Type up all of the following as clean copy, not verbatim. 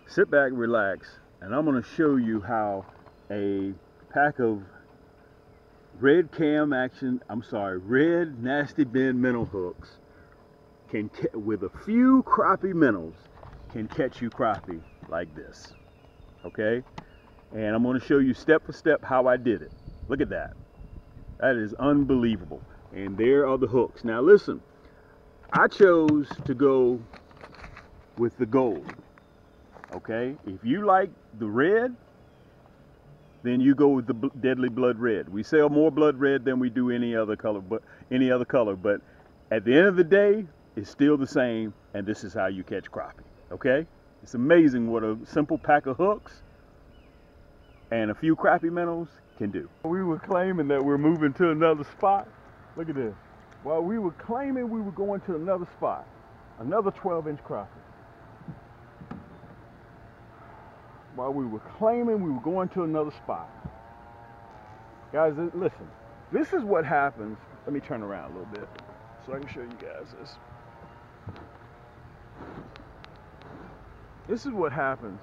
Sit back, relax, and I'm going to show you how a pack of red nasty bin minnow hooks can, with a few crappie minnows, can catch you crappie like this. Okay? And I'm going to show you step for step how I did it. Look at that. That is unbelievable. And there are the hooks. Now listen, I chose to go with the gold. Okay? If you like the red, then you go with the deadly blood red. We sell more blood red than we do any other color, but at the end of the day, it's still the same, and this is how you catch crappie. Okay? It's amazing what a simple pack of hooks and a few crappie minnows can do. We were claiming that we're moving to another spot. Look at this. While we were claiming we were going to another spot, another 12-inch crappie. While we were claiming we were going to another spot. Guys, listen, this is what happens. Let me turn around a little bit so I can show you guys this. This is what happens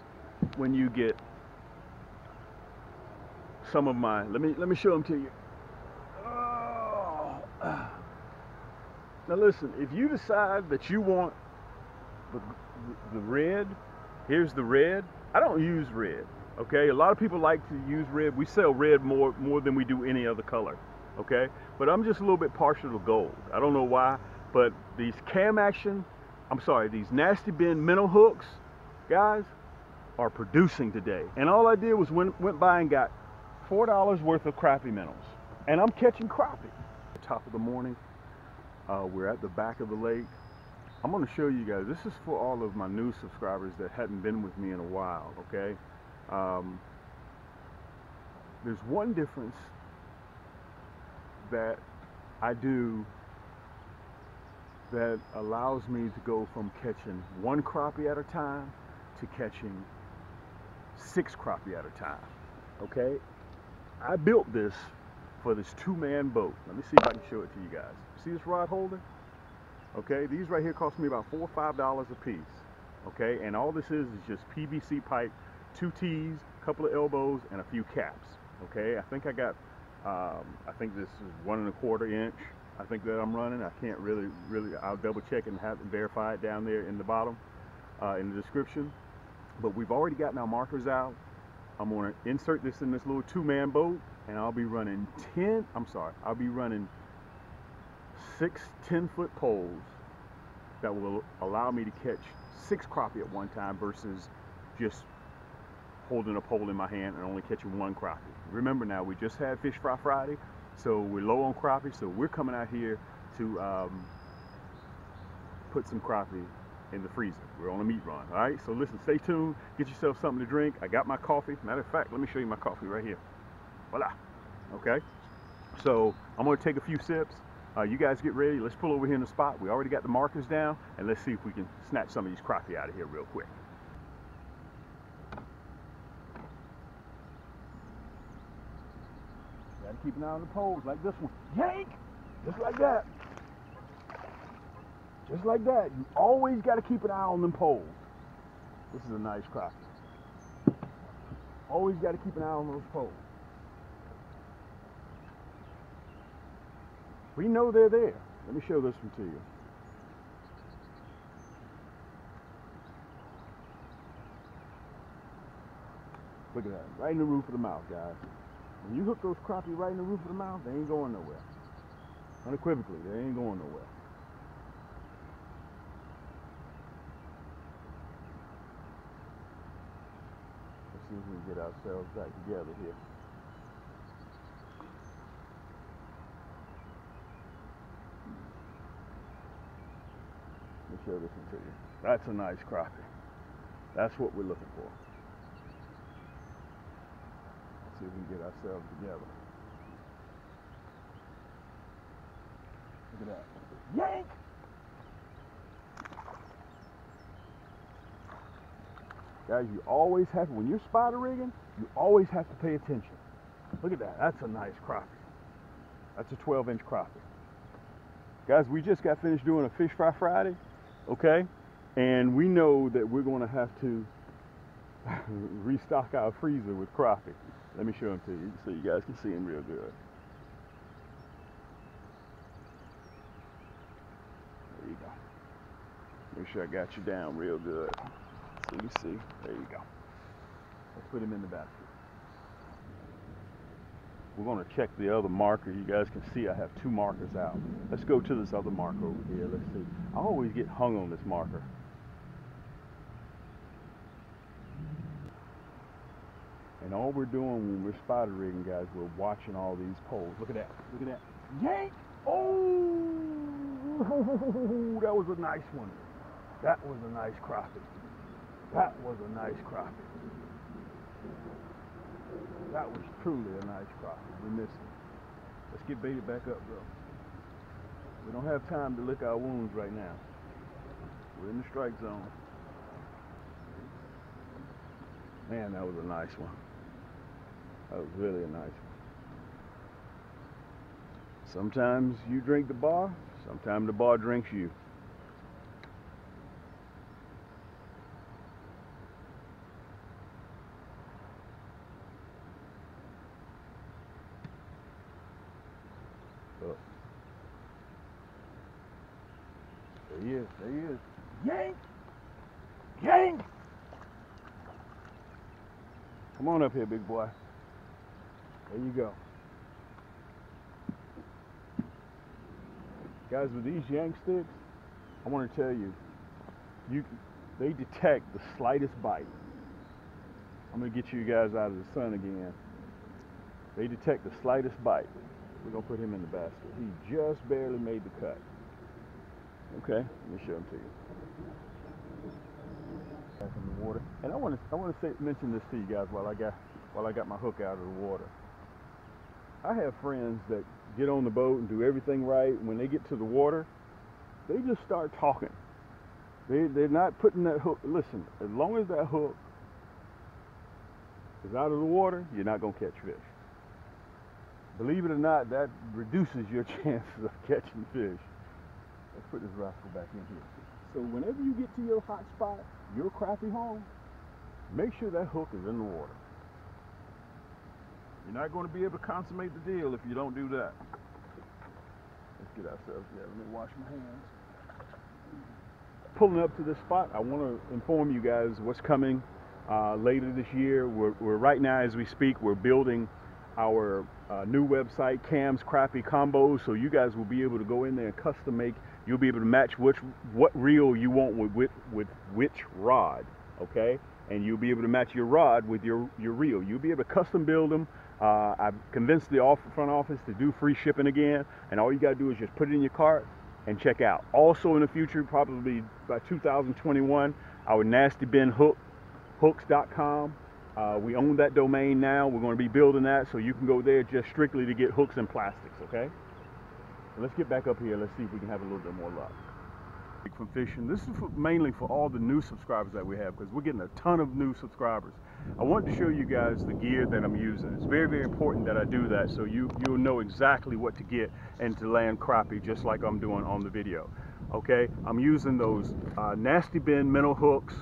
when you get some of my, let me show them to you. Oh. Now listen, if you decide that you want the red, here's the red. I don't use red, okay? A lot of people like to use red. We sell red more than we do any other color, okay? But I'm just a little bit partial to gold. I don't know why, but these these nasty bin minnow hooks, guys, are producing today. And all I did was went by and got $4 worth of crappie minnows. And I'm catching crappie. At the top of the morning, we're at the back of the lake. I'm going to show you guys, this is for all of my new subscribers that hadn't been with me in a while, okay? There's one difference that I do that allows me to go from catching one crappie at a time to catching 6 crappie at a time, okay? I built this for this 2-man boat. Let me see if I can show it to you guys. See this rod holder? Okay, these right here cost me about $4 or $5 a piece. Okay, and all this is just PVC pipe, 2 T's, a couple of elbows, and a few caps. Okay, I think I got, I think this is 1 1/4 inch. I think that I'm running. I can't really, I'll double check and have to verify it down there in the bottom, in the description. But we've already gotten our markers out. I'm gonna insert this in this little 2-man boat, and I'll be running 6 10-foot poles that will allow me to catch 6 crappie at one time versus just holding a pole in my hand and only catching 1 crappie. Remember now, we just had Fish Fry Friday, so we're low on crappie, so we're coming out here to put some crappie in the freezer. We're on a meat run, all right? So listen, stay tuned, get yourself something to drink. I got my coffee. Matter of fact, let me show you my coffee right here. Voila, okay? So I'm gonna take a few sips. You guys get ready. Let's pull over here in the spot. We already got the markers down, and let's see if we can snatch some of these crappie out of here real quick. Gotta keep an eye on the poles like this one. Yank! Just like that. Just like that. You always gotta keep an eye on them poles. This is a nice crappie. Always gotta keep an eye on those poles. We know they're there. Let me show this one to you. Look at that, right in the roof of the mouth, guys. When you hook those crappie right in the roof of the mouth, they ain't going nowhere. Unequivocally, they ain't going nowhere. Let's see if we can get ourselves back together here. Let me show this one to you. That's a nice crappie. That's what we're looking for. Let's see if we can get ourselves together. Look at that. Yank! Guys, you always have to, when you're spider rigging, you always have to pay attention. Look at that. That's a nice crappie. That's a 12-inch crappie. Guys, we just got finished doing a Fish Fry Friday, okay? And we know that we're going to have to restock our freezer with crappie. Let me show them to you so you guys can see them real good. There you go. Make sure I got you down real good so you see. There you go. Let's put him in the basket. We're going to check the other marker. You guys can see I have 2 markers out. Let's go to this other marker over here. Let's see. I always get hung on this marker. And all we're doing when we're spider rigging, guys, we're watching all these poles. Look at that. Look at that. Yank! Oh! That was a nice one. That was a nice crappie. That was a nice crappie. That was truly a nice crappie. We missed it. Let's get baited back up, though. We don't have time to lick our wounds right now. We're in the strike zone. Man, that was a nice one. That was really a nice one. Sometimes you drink the bar, sometimes the bar drinks you. Look. There he is, there he is. Yank! Yank! Come on up here, big boy. There you go. Guys, with these yank sticks, I want to tell you, they detect the slightest bite. I'm going to get you guys out of the sun again. They detect the slightest bite. We're going to put him in the basket. He just barely made the cut. Okay, let me show him to you. Back in the water. And I want to mention this to you guys while I got my hook out of the water. I have friends that get on the boat and do everything right. When they get to the water, they just start talking. They're not putting that hook. Listen, as long as that hook is out of the water, you're not going to catch fish. Believe it or not, that reduces your chances of catching fish. Let's put this rascal back in here. So whenever you get to your hot spot, your crappie home, make sure that hook is in the water. You're not going to be able to consummate the deal if you don't do that. Let's get ourselves together. Let me wash my hands. Pulling up to this spot, I want to inform you guys what's coming later this year. We're right now, as we speak, we're building our new website, Cam's Crappie Combos, so you guys will be able to go in there and custom make. You'll be able to match what reel you want with which rod, okay? And you'll be able to match your rod with your reel. You'll be able to custom build them. I've convinced the front office to do free shipping again, and all you got to do is just put it in your cart and check out. Also in the future, probably by 2021, our Nasty Bin hooks.com. We own that domain now. We're going to be building that, so you can go there just strictly to get hooks and plastics, okay? So let's get back up here. Let's see if we can have a little bit more luck. From fishing. This is mainly for all the new subscribers that we have, because we're getting a ton of new subscribers. I want to show you guys the gear that I'm using. It's very, very important that I do that, so you'll know exactly what to get and to land crappie, just like I'm doing on the video. Okay, I'm using those Nasty Bin Minnow hooks.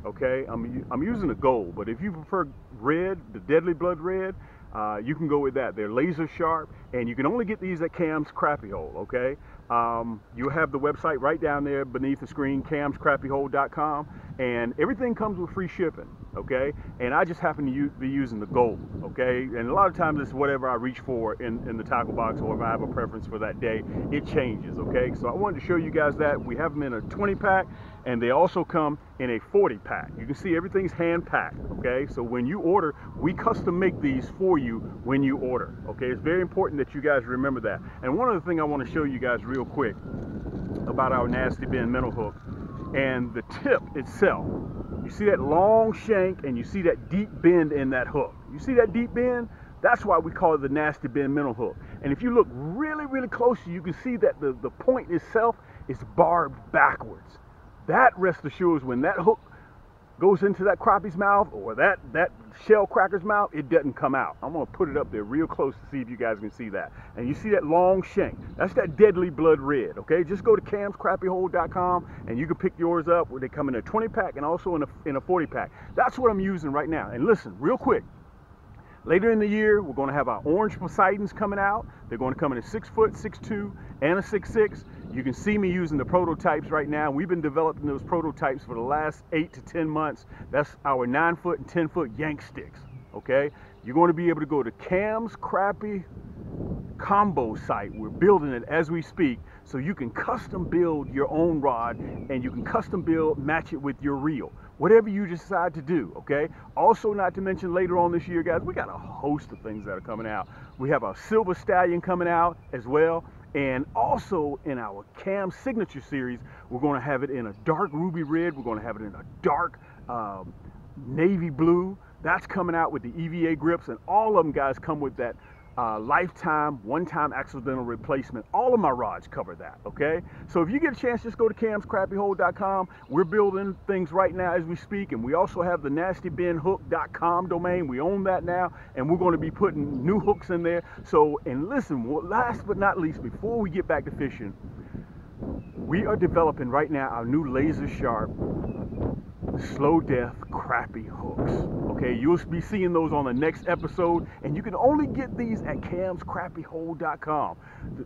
Okay, I'm using a gold, but if you prefer red, the Deadly Blood red, you can go with that. They're laser sharp, and you can only get these at Cam's Crappie Hole, okay? You'll have the website right down there beneath the screen, camscrappiehole.com, and everything comes with free shipping, okay? And I just happen to be using the gold, okay? And a lot of times it's whatever I reach for in the tackle box, or if I have a preference for that day, it changes, okay? So I wanted to show you guys that. We have them in a 20-pack, and they also come in a 40-pack. You can see everything's hand-packed, okay? So when you order, we custom make these for you when you order, okay? It's very important that you guys remember that. And one other thing I want to show you guys real quick about our Nasty Bin minnow hook and the tip itself. You see that long shank, and you see that deep bend in that hook. You see that deep bend? That's why we call it the Nasty Bin minnow hook. And if you look really, really closely, you can see that the point itself is barbed backwards. That, rest assured, when that hook goes into that crappie's mouth or that shell cracker's mouth, it doesn't come out. I'm gonna put it up there real close to see if you guys can see that. And you see that long shank, that's that deadly blood red, okay? Just go to camscrappiehole.com and you can pick yours up. They come in a 20 pack and also in a 40 pack. That's what I'm using right now. And listen, real quick, later in the year, we're going to have our orange Poseidons coming out. They're going to come in a 6 foot, 6'2", and a 6'6". You can see me using the prototypes right now. We've been developing those prototypes for the last 8 to 10 months. That's our 9 foot and 10 foot yank sticks, okay? You're going to be able to go to Cam's Crappie combo site. We're building it as we speak, so you can custom build your own rod and you can custom build, match it with your reel. Whatever you decide to do, okay? Also, not to mention later on this year, guys, we got a host of things that are coming out. We have our Silver Stallion coming out as well. And also in our Cam Signature series, we're going to have it in a dark ruby red. We're going to have it in a dark navy blue. That's coming out with the EVA grips. And all of them, guys, come with that lifetime, one-time accidental replacement. All of my rods cover that, okay? So if you get a chance, just go to camscrappiehole.com. We're building things right now as we speak, and we also have the nastybendhook.com domain. We own that now, and we're going to be putting new hooks in there. So, and listen, last but not least, before we get back to fishing, we are developing right now our new laser sharp slow death crappie hooks. Okay, you'll be seeing those on the next episode, and you can only get these at camscrappiehole.com.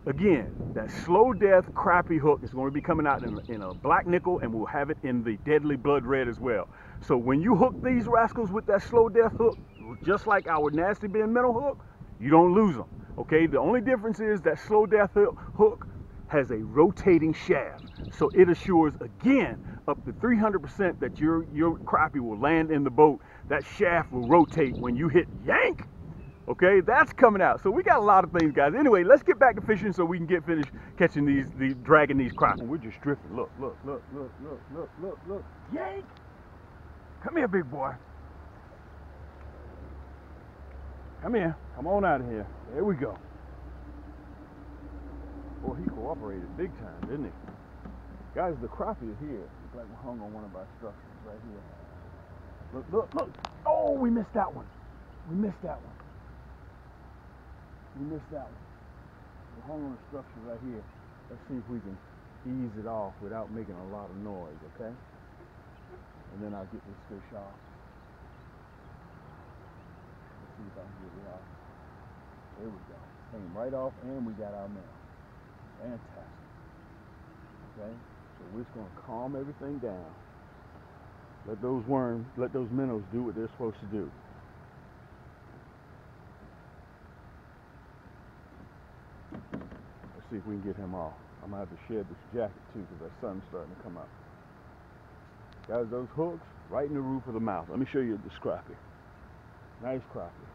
Again, that slow death crappie hook is going to be coming out in a black nickel, and we'll have it in the deadly blood red as well. So when you hook these rascals with that slow death hook, just like our Nasty Bend Minnow hook, you don't lose them. Okay, the only difference is that slow death hook has a rotating shaft, so it assures again up to 300% that your crappie will land in the boat. That shaft will rotate when you hit yank. Okay, that's coming out. So we got a lot of things, guys. Anyway, let's get back to fishing so we can get finished catching dragging these crappie. We're just drifting. Look, look, look, look, look, look, look, look. Yank! Come here, big boy. Come here. Come on out of here. There we go. Boy, he cooperated big time, didn't he? Guys, the crappie is here. It's like we're hung on one of our structures right here. Look, look, look. Oh, we missed that one. We missed that one. We missed that one. We're hung on a structure right here. Let's see if we can ease it off without making a lot of noise, okay? And then I'll get this fish off. Let's see if I can get it off. There we go. Came right off, and we got our man. Fantastic. Okay, so we're just going to calm everything down. Let those minnows do what they're supposed to do. Let's see if we can get him off. I'm going to have to shed this jacket too because that sun's starting to come up. Guys, those hooks right in the roof of the mouth. Let me show you this crappie. Nice crappie.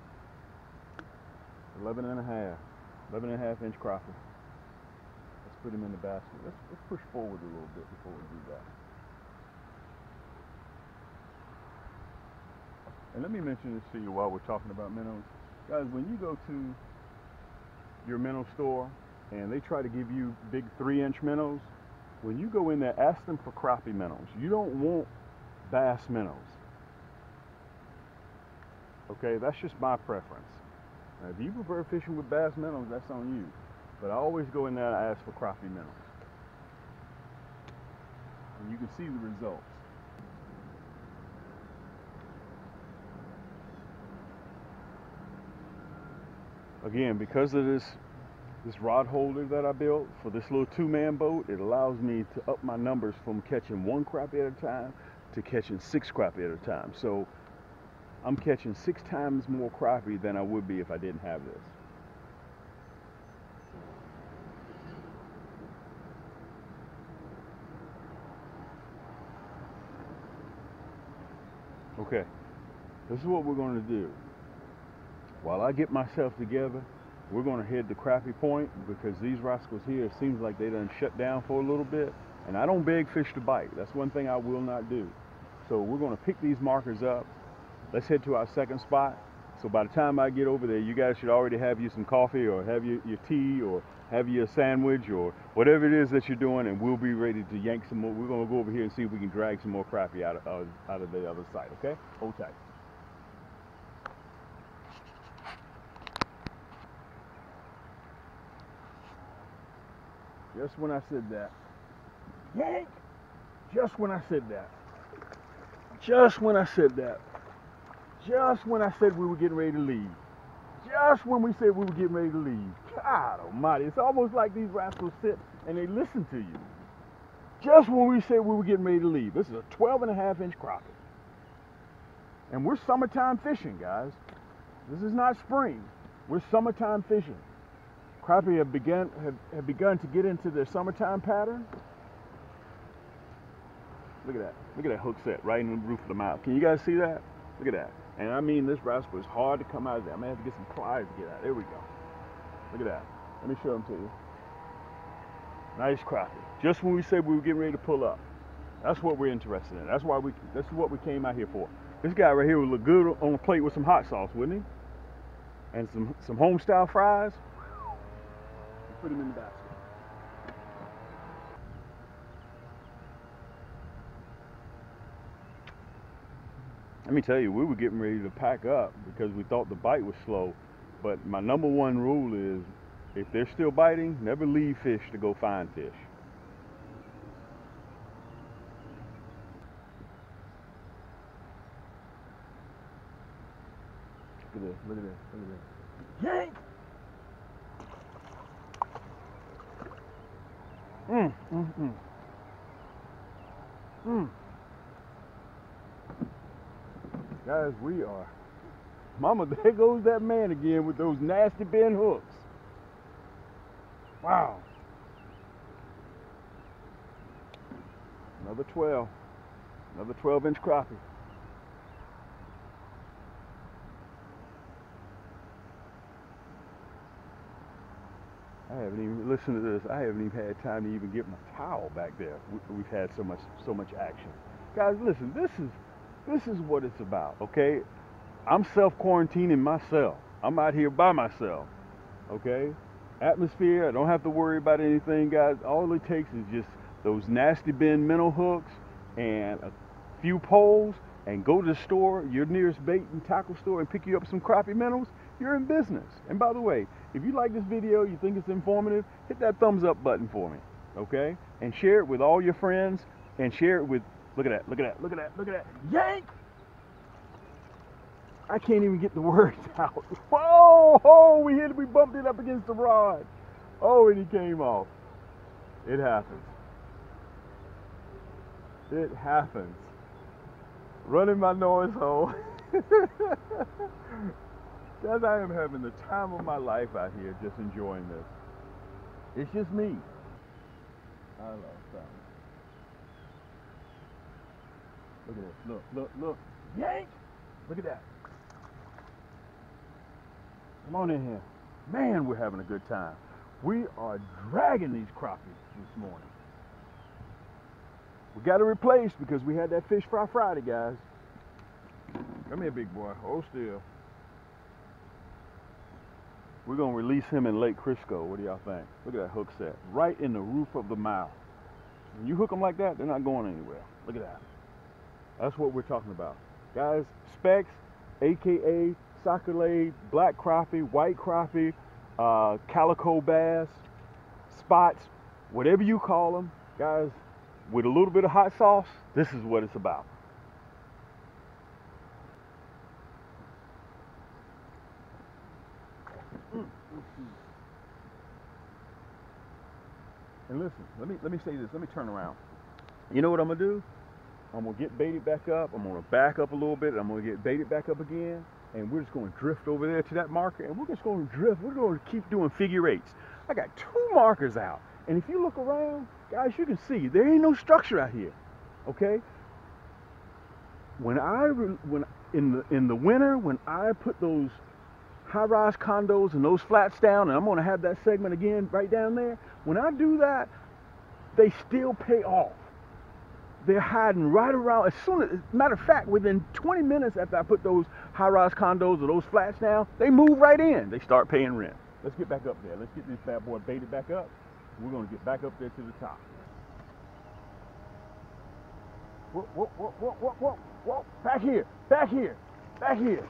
11 and a half inch crappie. Put him in the basket. Let's push forward a little bit before we do that. And let me mention this to you while we're talking about minnows. Guys, when you go to your minnow store and they try to give you big 3-inch minnows, when you go in there, ask them for crappie minnows. You don't want bass minnows. Okay, that's just my preference. Now, if you prefer fishing with bass minnows, that's on you. But I always go in there and ask for crappie minnows. And you can see the results. Again, because of this rod holder that I built for this little 2-man boat, it allows me to up my numbers from catching 1 crappie at a time to catching 6 crappie at a time. So I'm catching 6 times more crappie than I would be if I didn't have this. Okay, this is what we're going to do. While I get myself together, we're going to head to Crappie Point because these rascals here, it seems like they done shut down for a little bit. And I don't beg fish to bite. That's one thing I will not do. So we're going to pick these markers up. Let's head to our second spot. So by the time I get over there, you guys should already have you some coffee or have your tea or have you a sandwich or whatever it is that you're doing, and we'll be ready to yank some more. We're gonna go over here and see if we can drag some more crappie out of the other side, okay? Hold tight. Just when I said that, yank! Just when I said that. Just when I said that. Just when I said we were getting ready to leave. Just when we said we were getting ready to leave. God almighty, it's almost like these rascals sit and they listen to you. Just when we said we were getting ready to leave. This is a 12.5-inch crappie. And we're summertime fishing, guys. This is not spring. We're summertime fishing. Crappie have begun to get into their summertime pattern. Look at that. Look at that hook set right in the roof of the mouth. Can you guys see that? Look at that. And I mean, this rascal is hard to come out of there. I'm going to have to get some pliers to get out. There we go. Look at that. Let me show them to you. Nice crappie. Just when we said we were getting ready to pull up. That's what we're interested in. That's what we came out here for. This guy right here would look good on a plate with some hot sauce, wouldn't he? And some home style fries. Put him in the basket. Let me tell you, we were getting ready to pack up because we thought the bite was slow. But my number one rule is, if they're still biting, never leave fish to go find fish. Look at this, look at this, look at this. Yank! Guys, we are. Mama, there goes that man again with those nasty bend hooks. Wow. Another 12. Another 12-inch crappie. I haven't even, listen to this, I haven't even had time to even get my towel back there. We've had so much action. Guys, listen, this is what it's about, okay? I'm self-quarantining myself. I'm out here by myself, okay? Atmosphere, I don't have to worry about anything, guys. All it takes is just those nasty bend minnow hooks and a few poles, and go to the store, your nearest bait and tackle store, and pick you up some crappie minnows. You're in business. And by the way, if you like this video, you think it's informative, hit that thumbs up button for me, okay? And share it with all your friends, and share it with, look at that, look at that, look at that, look at that, yank! I can't even get the words out. Whoa, oh, we bumped it up against the rod. Oh, and he came off. It happens. It happens. Running my noise hole. Guys, I am having the time of my life out here just enjoying this. It's just me. I love that. Look at this. Look, look, look. Yank! Look at that. Come on in here. Man, we're having a good time. We are dragging these crappies this morning. We got to replace because we had that Fish Fry Friday, guys. Come here, big boy. Hold still. We're going to release him in Lake Crisco. What do y'all think? Look at that hook set. Right in the roof of the mouth. When you hook them like that, they're not going anywhere. Look at that. That's what we're talking about. Guys, specks, a.k.a. sacalade, black crappie, white crappie, calico bass, spots, whatever you call them, guys, with a little bit of hot sauce, this is what it's about. And listen, let me say this. Let me turn around. You know what I'm gonna do? I'm gonna get baited back up. I'm gonna back up a little bit. I'm gonna get baited back up again, and we're just gonna drift over there to that marker, and we're just gonna drift. We're gonna keep doing figure eights. I got 2 markers out, and if you look around, guys, you can see there ain't no structure out here. Okay? When in the winter, when I put those high-rise condos and those flats down, and I'm going to have that segment again right down there. When I do that, they still pay off. they're hiding right around, matter of fact, within 20 minutes after I put those high-rise condos or those flats down, they move right in. They start paying rent. Let's get back up there. Let's get this bad boy baited back up. We're gonna get back up there to the top. Whoa, whoa, whoa, whoa, whoa, whoa, whoa, back here, back here, back here.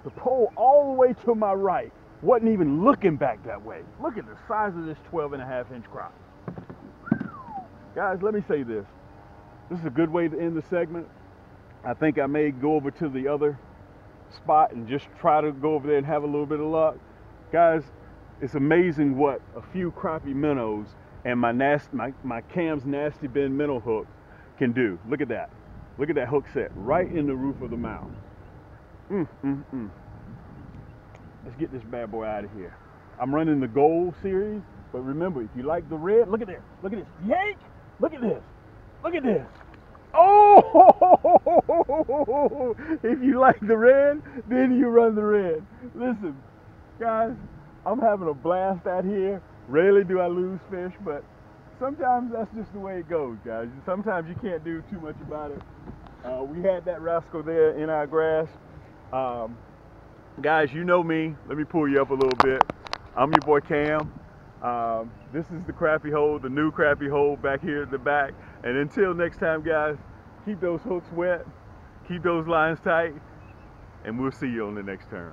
The pole all the way to my right wasn't even looking back that way. Look at the size of this 12.5-inch crop. Guys, let me say this. This is a good way to end the segment. I think I may go over to the other spot and just try to go over there and have a little bit of luck. Guys, it's amazing what a few crappie minnows and my Cam's Nasty Bin minnow hook can do. Look at that. Look at that hook set right in the roof of the mouth. Let's get this bad boy out of here. I'm running the gold series, but remember, if you like the red, look at this. Look at this. Yank! Look at this. Look at this. Oh! If you like the red, then you run the red. Listen, guys, I'm having a blast out here. Rarely do I lose fish, but sometimes that's just the way it goes, guys. Sometimes you can't do too much about it. We had that rascal there in our grass. Guys, you know me. Let me pull you up a little bit. I'm your boy Cam. This is the crappie hole, the new crappie hole back here at the back. And until next time, guys, keep those hooks wet, keep those lines tight, and we'll see you on the next turn.